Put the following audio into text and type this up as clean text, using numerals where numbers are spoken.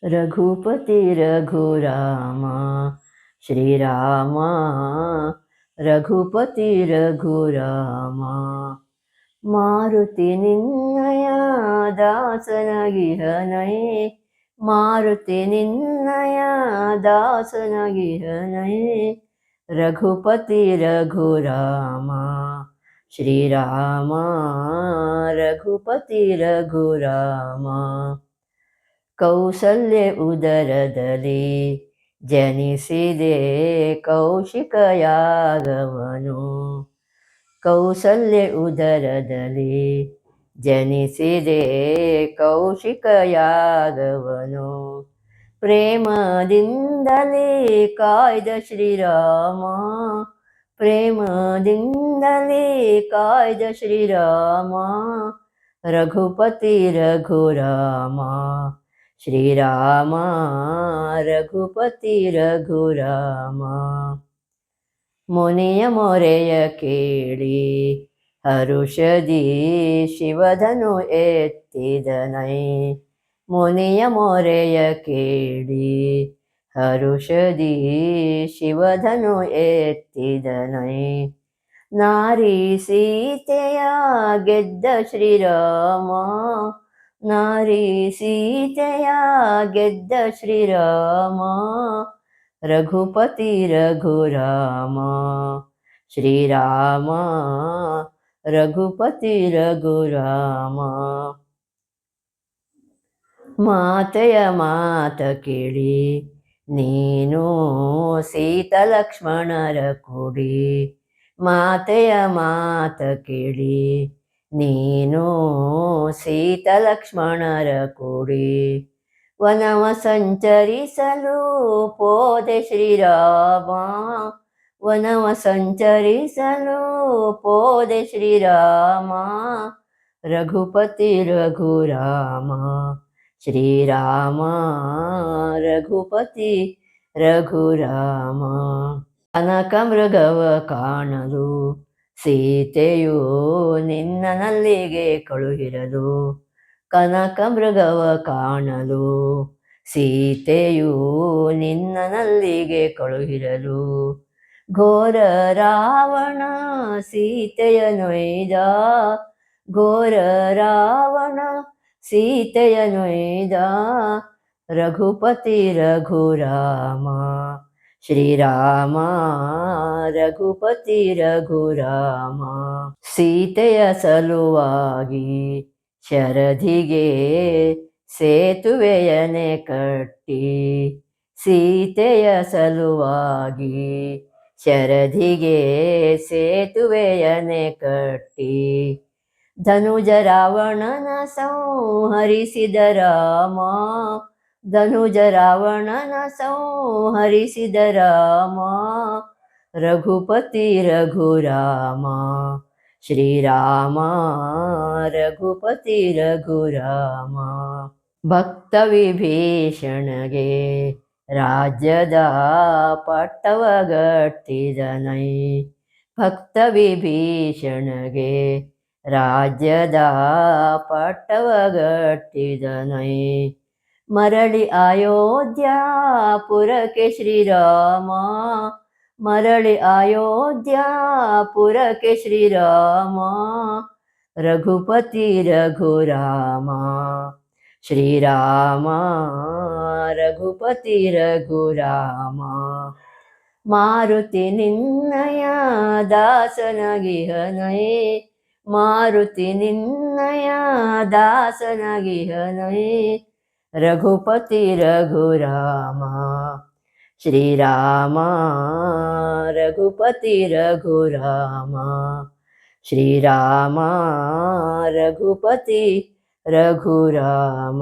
रघुपति रघुराम श्रीराम रघुपति रघुराम मारुति निन्नय दासनगिहनये मारुति निन्नय दासनगिहनये रघुपति रघुराम श्रीराम रघुपति रघुराम कौसल्य उदरदली जनिसिदे कौशिकयागवनु कौसल्य उदरदली जनिसिदे कौशिकयागवनु प्रेमದಿಂದಲೇ ಕಾಯ್ದ ಶ್ರೀರಾಮ ಪ್ರೇಮದಿಂದಲೇ ಕಾಯ್ದ ಶ್ರೀರಾಮ ರಘುಪತಿ ರಘುರಾಮ ಶ್ರೀರಾಮ ರಘುಪತಿ ರಘುರಾಮ ಮುನಿಯ ಮೊರೆಯ ಕೇಳಿ ಹರುಷದಿ ಶಿವಧನು ಎತ್ತಿದನೈ ಮುನಿಯ ಮೊರೆಯ ಕೇಳಿ ಹರುಷದಿ ಶಿವಧನು ಎತ್ತಿದನೈ ನಾರಿ ಸೀತೆಯ ಗೆದ್ದ ಶ್ರೀರಾಮ ನಾರಿ ಸೀತೆಯ ಗೆದ್ದ ಶ್ರೀರಾಮ ರಘುಪತಿ ರಘುರಾಮ ಶ್ರೀರಾಮ ರಘುಪತಿ ರಘುರಾಮ ಮಾತೆಯ ಮಾತ ಕೇಳಿ ನೀನು ಸೀತಲಕ್ಷ್ಮಣರ ಕೂಡಿ ಮಾತೆಯ ಮಾತ ಕೇಳಿ ನೀನು ಸೀತಲಕ್ಷ್ಮಣರ ಕೂಡಿ ವನವ ಸಂಚರಿಸಲು ಪೋದೆ ಶ್ರೀರಾಮ ವನವ ಸಂಚರಿಸಲು ಪೋದೆ ಶ್ರೀರಾಮ ರಘುಪತಿ ರಘುರಾಮ ಶ್ರೀರಾಮ ರಘುಪತಿ ರಘುರಾಮ ಕನಕ ಮೃಗವ ಕಾಣಲು ಸೀತೆಯು ನಿನ್ನನಲ್ಲಿಗೆ ಕಳುಹಿರಲು ಕನಕ ಮೃಗವ ಕಾಣಲು ಸೀತೆಯು ನಿನ್ನನಲ್ಲಿಗೆ ಕಳುಹಿರಲು ಘೋರ ರಾವಣ ಸೀತೆಯ ನೊಯ್ದ ಘೋರ ರಾವಣ ಸೀತೆಯ ನೊಯ್ದ ರಘುಪತಿ ರಘುರಾಮ ಶ್ರೀರಾಮ ರಘುಪತಿ ರಘುರಾಮ ಸೀತೆಯ ಸಲುವಾಗಿ ಶರಧಿಗೆ ಸೇತುವೆಯನೆ ಕಟ್ಟಿ ಸೀತೆಯ ಸಲುವಾಗಿ ಶರಧಿಗೆ ಸೇತುವೆಯನೆ ಕಟ್ಟಿ ಧನುಜ ರಾವಣನ ಸಂಹರಿಸಿದ ರಾಮ ಧನುಜ ರಾವಣನ ಸಂಹರಿಸಿದ ರಾಮ ರಘುಪತಿ ರಘುರಾಮ ಶ್ರೀರಾಮ ರಘುಪತಿ ರಘುರಾಮ ಭಕ್ತ ವಿಭೀಷಣಗೆ ರಾಜ್ಯದ ಪಟ್ಟವಗಟ್ಟಿದನೈ ಭಕ್ತ ವಿಭೀಷಣಗೆ ರಾಜ್ಯದ ಪಟ್ಟವಗಟ್ಟಿದನೈ ಮರಳಿ ಅಯೋಧ್ಯಾಪುರಕ್ಕೆ ಶ್ರೀರಾಮ ಮರಳಿ ಅಯೋಧ್ಯಾಪುರಕ್ಕೆ ಶ್ರೀರಾಮ ರಘುಪತಿ ರಘುರಾಮ ಶ್ರೀರಾಮ ರಘುಪತಿ ರಘುರಾಮ ಮಾರುತಿ ನಿನ್ನಯ ದಾಸನಗಿಹನಯೇ ಮಾರುತಿ ನಿನ್ನಯ ದಾಸನಗಿಹನಯೇ ರಘುಪತಿ ರಘುರಾಮ ಶ್ರೀರಾಮ ರಘುಪತಿ ರಘುರಾಮ ಶ್ರೀರಾಮ ರಘುಪತಿ ರಘುರಾಮ